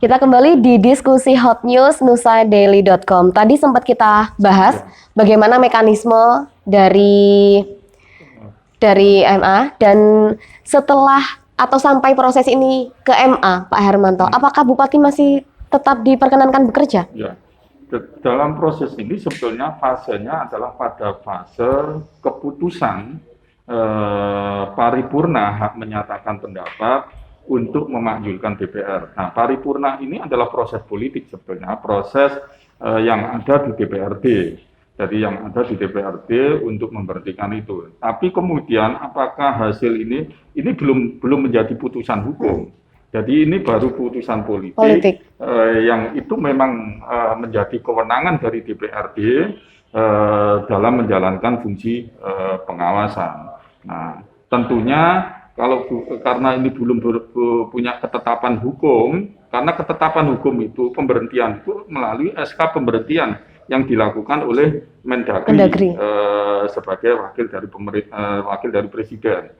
Kita kembali di diskusi Hot News nusadaily.com. Tadi sempat kita bahas bagaimana mekanisme dari MA, dan setelah atau sampai proses ini ke MA, Pak Hermanto, apakah Bupati masih tetap diperkenankan bekerja? Ya, dalam proses ini sebetulnya fasenya adalah pada fase keputusan paripurna hak menyatakan pendapat untuk memanggilkan DPR. Nah, paripurna ini adalah proses politik sebetulnya, proses yang ada di DPRD. Jadi yang ada di DPRD untuk memberhentikan itu. Tapi kemudian apakah hasil ini belum menjadi putusan hukum. Jadi ini baru putusan politik. Yang itu memang menjadi kewenangan dari DPRD dalam menjalankan fungsi pengawasan. Nah, tentunya karena ini belum punya ketetapan hukum, karena ketetapan hukum itu pemberhentian itu melalui SK pemberhentian yang dilakukan oleh Mendagri sebagai wakil dari Presiden.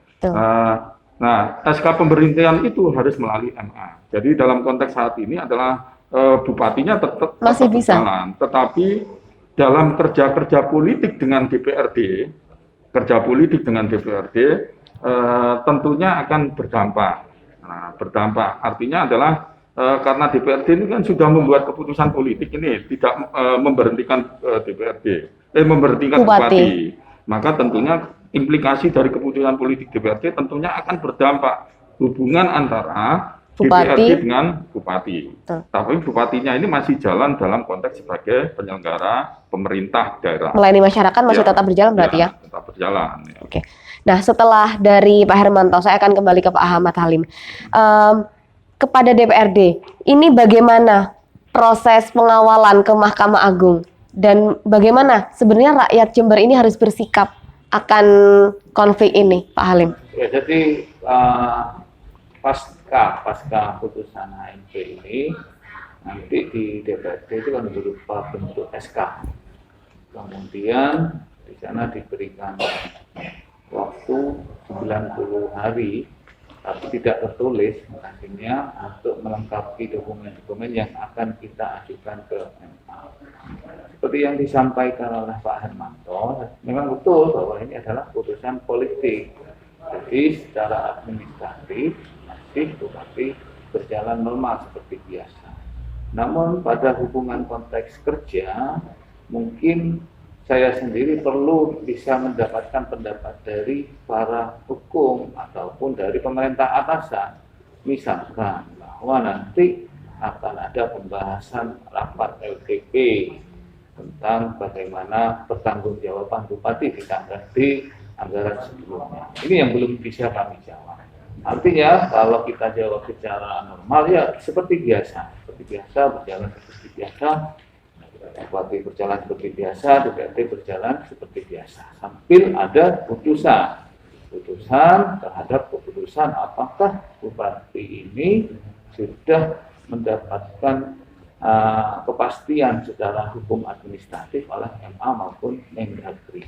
Nah, SK pemberhentian itu harus melalui MA. Jadi dalam konteks saat ini adalah bupatinya tetap masih bisa berjalan, tetapi dalam kerja politik dengan DPRD, tentunya akan berdampak. Nah, berdampak artinya adalah karena DPRD ini kan sudah membuat keputusan politik ini tidak memberhentikan memberhentikan bupati. Maka tentunya implikasi dari keputusan politik DPRD tentunya akan berdampak hubungan antara DPRD dengan bupati. Tapi bupatinya ini masih jalan dalam konteks sebagai penyelenggara pemerintah daerah. Melayani masyarakat masih tetap berjalan berarti ya? Tetap berjalan. Ya. Oke. Nah, setelah dari Pak Hermanto, saya akan kembali ke Pak Ahmad Halim. Kepada DPRD, ini bagaimana proses pengawalan ke Mahkamah Agung? Dan bagaimana sebenarnya rakyat Jember ini harus bersikap akan konflik ini, Pak Halim? Ya, jadi pasca putusan HMP ini, nanti di DPRD itu kan berupa bentuk SK. Kemudian di sana diberikan waktu 90 hari, tapi tidak tertulis nantinya untuk melengkapi dokumen-dokumen yang akan kita ajukan ke MA. Seperti yang disampaikan oleh Pak Hermanto, memang betul bahwa ini adalah putusan politik. Jadi secara administratif masih bupati berjalan normal seperti biasa. Namun pada hubungan konteks kerja, mungkin saya sendiri perlu bisa mendapatkan pendapat dari para hukum ataupun dari pemerintah atasan. Misalkan bahwa nanti akan ada pembahasan rapat LKP tentang bagaimana pertanggungjawaban bupati di anggaran sebelumnya. Ini yang belum bisa kami jawab. Artinya kalau kita jawab secara normal ya seperti biasa berjalan seperti biasa. Bupati berjalan seperti biasa, DPRD berjalan seperti biasa, sambil ada putusan terhadap keputusan apakah bupati ini sudah mendapatkan kepastian secara hukum administratif oleh MA maupun Mendagri.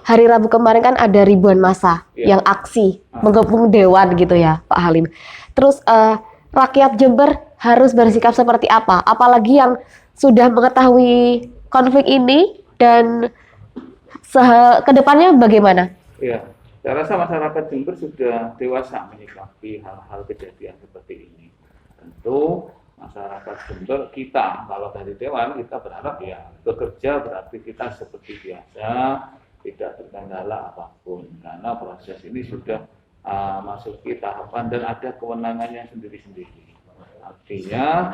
Hari Rabu kemarin kan ada ribuan massa yang aksi menggabung dewan gitu ya, Pak Halim. Terus rakyat Jember harus bersikap seperti apa? Apalagi yang sudah mengetahui konflik ini dan kedepannya bagaimana? Ya, saya rasa masyarakat Jember sudah dewasa menyikapi hal-hal kejadian seperti ini. Tentu masyarakat Jember, kita kalau dari Dewan kita berharap ya bekerja beraktivitas seperti biasa, tidak terkendala apapun, karena proses ini sudah masuki tahapan dan ada kewenangannya sendiri-sendiri. Artinya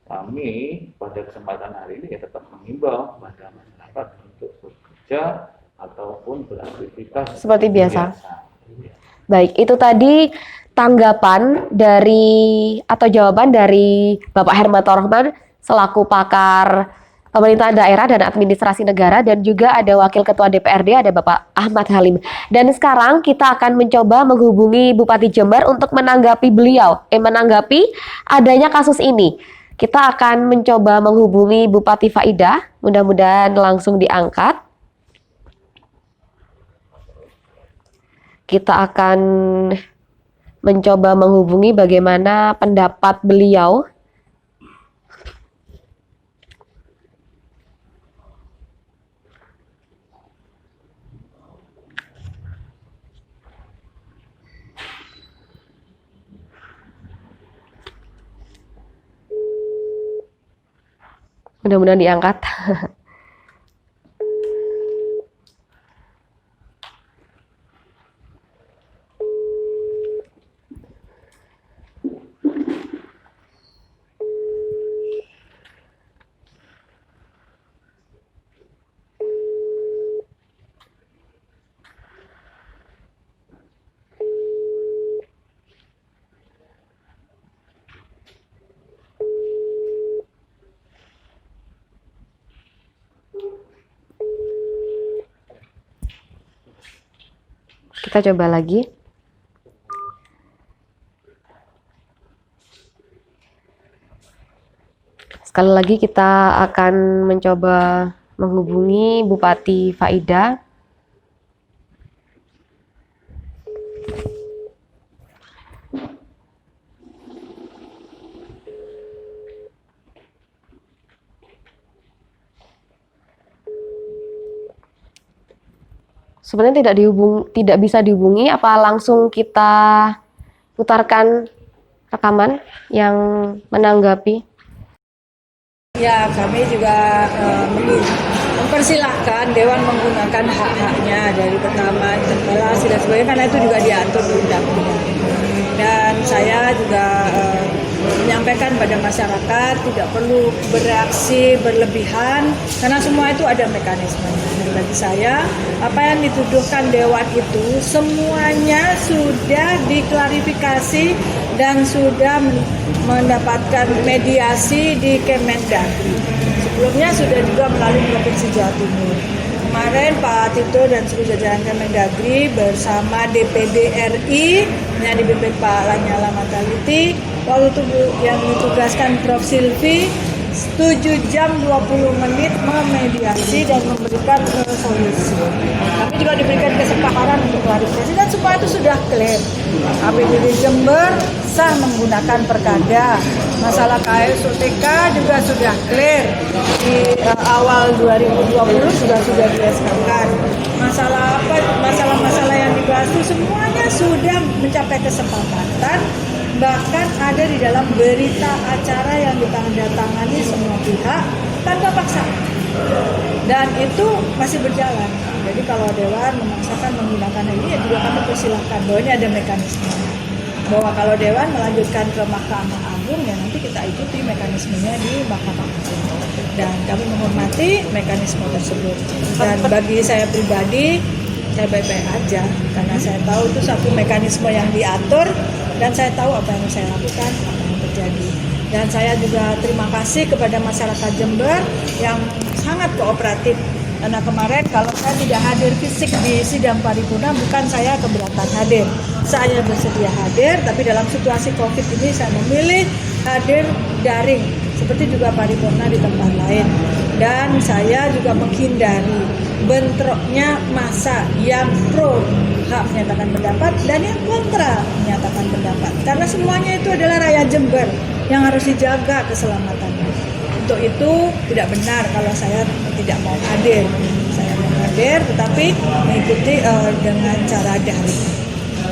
kami pada kesempatan hari ini ya tetap mengimbau pada masyarakat untuk bekerja ataupun beraktivitas seperti biasa. Baik, itu tadi tanggapan dari atau jawaban dari Bapak Hermanto Rohman selaku pakar pemerintahan daerah dan administrasi negara, dan juga ada Wakil Ketua DPRD ada Bapak Ahmad Halim. Dan sekarang kita akan mencoba menghubungi Bupati Jember untuk menanggapi adanya kasus ini. Kita akan mencoba menghubungi Bupati Faidah, mudah-mudahan langsung diangkat. Kita akan mencoba menghubungi bagaimana pendapat beliau Mudah-mudahan diangkat. Kita coba lagi. Sekali lagi kita akan mencoba menghubungi Bupati Faida. Sebenarnya tidak bisa dihubungi. Apa langsung kita putarkan rekaman yang menanggapi? Ya, kami juga mempersilahkan Dewan menggunakan hak-haknya dari pertama interpelasi dan sebagainya, karena itu juga diatur di undang-undang. Dan saya juga menyampaikan pada masyarakat tidak perlu bereaksi berlebihan karena semua itu ada mekanisme. Bagi saya, apa yang dituduhkan Dewan itu semuanya sudah diklarifikasi dan sudah mendapatkan mediasi di Kemendagri. Sebelumnya sudah juga melalui Provinsi Jawa Timur. Kemarin Pak Tito dan seluruh jajaran Kemendagri bersama DPD RI yang dipimpin Pak Lanyala Mataliti, waktu itu yang ditugaskan Prof. Silvi 7 jam 20 menit memediasi dan memberikan solusi. Kami juga diberikan kesempatan untuk klarifikasi dan semua itu sudah clear. APBD Jember sah menggunakan perkada. Masalah KSOTK juga sudah clear. Di awal 2020 sudah di-SK-kan. Masalah-masalah yang dibahas itu semuanya sudah mencapai kesepakatan. Bahkan ada di dalam berita acara yang ditandatangani semua pihak tanpa paksaan. Dan itu masih berjalan. Jadi kalau Dewan memaksakan menggunakan ini, ya juga kami persilahkan bahwa ini ada mekanisme. Bahwa kalau Dewan melanjutkan ke Mahkamah Agung, ya nanti kita ikuti mekanismenya di Mahkamah Agung. Dan kami menghormati mekanisme tersebut. Dan bagi saya pribadi, saya baik-baik aja. Karena saya tahu itu satu mekanisme yang diatur, dan saya tahu apa yang saya lakukan, apa yang terjadi. Dan saya juga terima kasih kepada masyarakat Jember yang sangat kooperatif. Karena kemarin kalau saya tidak hadir fisik di sidang paripurna, bukan saya keberatan hadir. Saya bersedia hadir, tapi dalam situasi COVID ini saya memilih hadir daring. Seperti juga paripurna di tempat lain. Dan saya juga menghindari bentroknya massa yang pro hak menyatakan pendapat dan yang kontra menyatakan pendapat. Karena semuanya itu adalah rakyat Jember yang harus dijaga keselamatannya. Untuk itu tidak benar kalau saya tidak mau hadir. Saya mau hadir tetapi mengikuti dengan cara daring.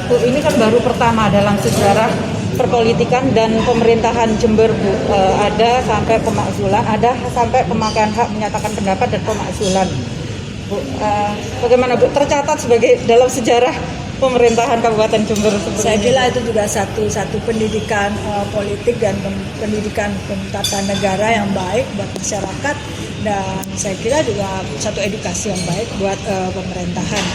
Bu, ini kan baru pertama dalam sejarah perpolitikan dan pemerintahan Jember, Bu. Ada sampai pemakzulan, ada sampai pemakaian hak menyatakan pendapat dan pemakzulan. Bu, bagaimana Bu tercatat sebagai dalam sejarah pemerintahan Kabupaten Jember? Saya kira itu juga satu pendidikan politik dan pendidikan tata negara yang baik buat masyarakat, dan saya kira juga satu edukasi yang baik buat pemerintahan.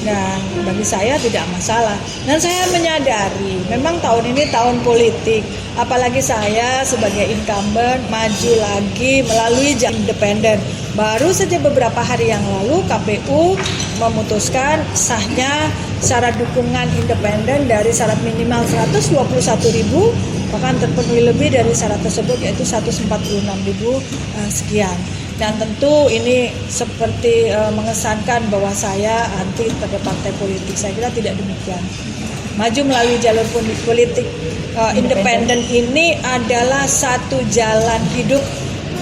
Dan bagi saya tidak masalah. Dan saya menyadari memang tahun ini tahun politik, apalagi saya sebagai incumbent maju lagi melalui jalur independen. Baru saja beberapa hari yang lalu KPU memutuskan sahnya syarat dukungan independen dari syarat minimal 121.000, bahkan terpenuhi lebih dari syarat tersebut, yaitu 146.000 sekian. Dan tentu ini seperti mengesankan bahwa saya anti pada partai politik. Saya kira tidak demikian. Maju melalui jalur politik independen ini adalah satu jalan hidup,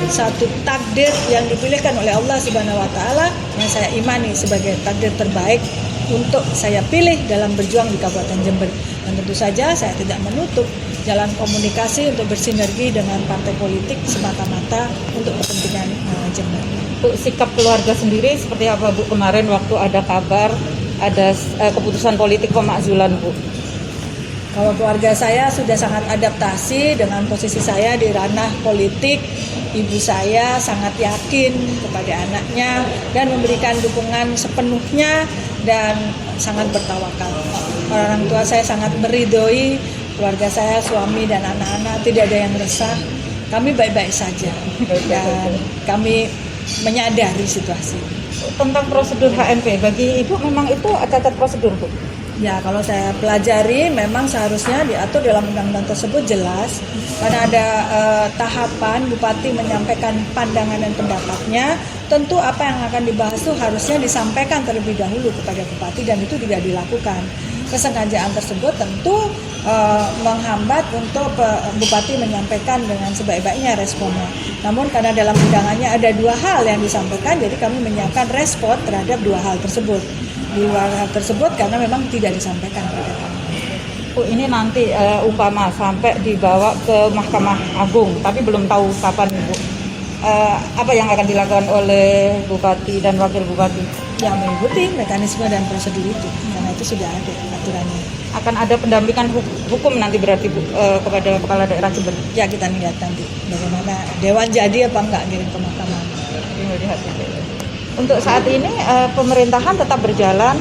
satu takdir yang dipilihkan oleh Allah Subhanahu wa taala, yang saya imani sebagai takdir terbaik untuk saya pilih dalam berjuang di Kabupaten Jember. Dan tentu saja saya tidak menutup jalan komunikasi untuk bersinergi dengan partai politik semata-mata untuk kepentingan Jember. Bu, sikap keluarga sendiri seperti apa Bu kemarin waktu ada kabar ada keputusan politik pemakzulan Bu? Kalau keluarga saya sudah sangat adaptasi dengan posisi saya di ranah politik. Ibu saya sangat yakin kepada anaknya dan memberikan dukungan sepenuhnya dan sangat bertawakal. Orang tua saya sangat meridhoi, keluarga saya, suami dan anak-anak tidak ada yang resah. Kami baik-baik saja dan kami menyadari situasi. Tentang prosedur HMP, bagi Ibu memang itu cacat prosedur Bu? Ya, kalau saya pelajari memang seharusnya diatur dalam undang-undang tersebut jelas karena ada tahapan bupati menyampaikan pandangan dan pendapatnya. Tentu apa yang akan dibahas itu harusnya disampaikan terlebih dahulu kepada bupati dan itu tidak dilakukan. Kesengajaan tersebut tentu menghambat untuk bupati menyampaikan dengan sebaik-baiknya responnya. Namun karena dalam undangannya ada dua hal yang disampaikan, jadi kami menyiapkan respon terhadap dua hal tersebut. Di luar hal tersebut karena memang tidak disampaikan kepada kami. Bu, ini nanti umpama sampai dibawa ke Mahkamah Agung, tapi belum tahu kapan Bu. Apa yang akan dilakukan oleh Bupati dan Wakil Bupati? Ya, mengikuti mekanisme dan prosedur itu, karena itu sudah ada aturannya. Akan ada pendampingan hukum nanti berarti Bu, kepada Kepala Daerah Jember? Ya, kita lihat nanti bagaimana Dewan jadi apa enggak ngirim ke mahkamah. Untuk saat ini pemerintahan tetap berjalan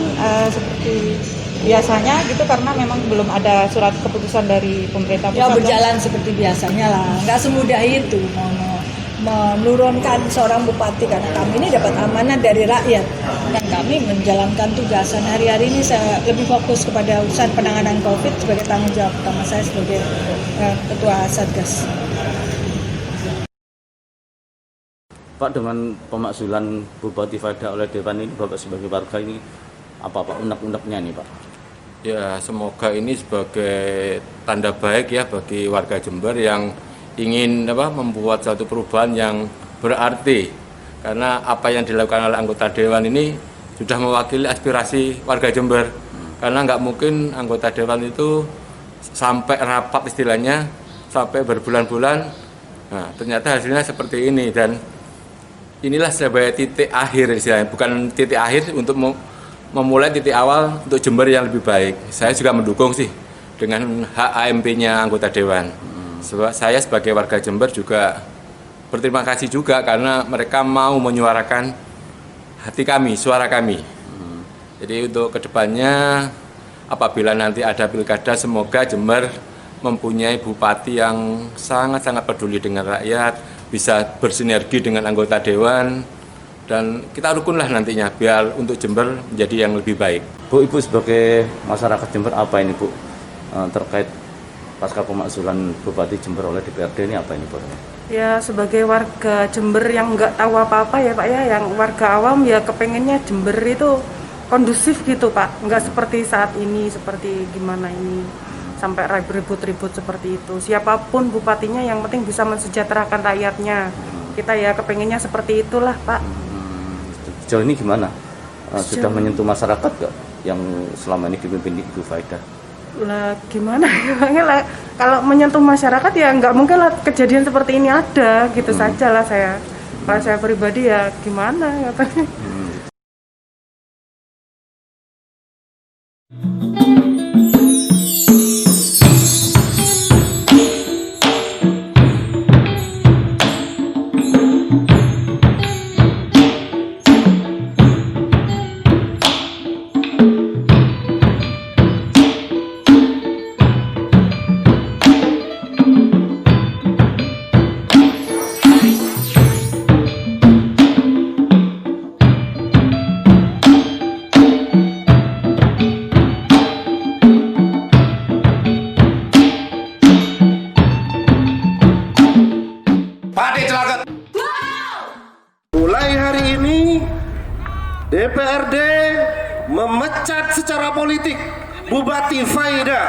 seperti biasanya gitu karena memang belum ada surat keputusan dari pemerintah pusat. Ya, berjalan seperti biasanya lah, nggak semudah itu menurunkan seorang bupati karena kami ini dapat amanat dari rakyat dan kami menjalankan tugasan hari-hari ini. Saya lebih fokus kepada urusan penanganan COVID sebagai tanggung jawab utama saya sebagai ketua Satgas. Pak, dengan pemakzulan Bupati Vaida oleh Dewan ini, Bapak sebagai warga ini apa Pak unek-uneknya nih Pak? Ya, semoga ini sebagai tanda baik ya bagi warga Jember yang ingin membuat satu perubahan yang berarti. Karena apa yang dilakukan oleh anggota Dewan ini sudah mewakili aspirasi warga Jember. Karena nggak mungkin anggota Dewan itu sampai rapat istilahnya, sampai berbulan-bulan. Nah, ternyata hasilnya seperti ini dan inilah sebagai titik akhir istilahnya, bukan titik akhir untuk memulai titik awal untuk Jember yang lebih baik. Saya juga mendukung sih dengan hak AMP-nya anggota Dewan. Sebab saya sebagai warga Jember juga berterima kasih juga karena mereka mau menyuarakan hati kami, suara kami. Jadi untuk kedepannya apabila nanti ada pilkada, semoga Jember mempunyai bupati yang sangat-sangat peduli dengan rakyat, bisa bersinergi dengan anggota Dewan, dan kita rukunlah nantinya biar untuk Jember menjadi yang lebih baik. Bu, Ibu sebagai masyarakat Jember apa ini Bu terkait pasca pemakzulan Bupati Jember oleh DPRD ini apa ini Bu? Ya, sebagai warga Jember yang nggak tahu apa-apa ya Pak ya, yang warga awam ya kepengennya Jember itu kondusif gitu Pak, nggak seperti saat ini, seperti gimana ini sampai ribut-ribut seperti itu. Siapapun bupatinya yang penting bisa mensejahterakan rakyatnya. Kita ya kepengennya seperti itulah Pak. Sejauh ini gimana? Sudah menyentuh masyarakat nggak yang selama ini dipimpin Ibu Vaida? Lah gimana ya lah, kalau menyentuh masyarakat ya nggak mungkin lah kejadian seperti ini ada gitu saja lah saya. Kalau saya pribadi ya gimana katanya. Mulai hari ini DPRD memecat secara politik Bupati Vaida.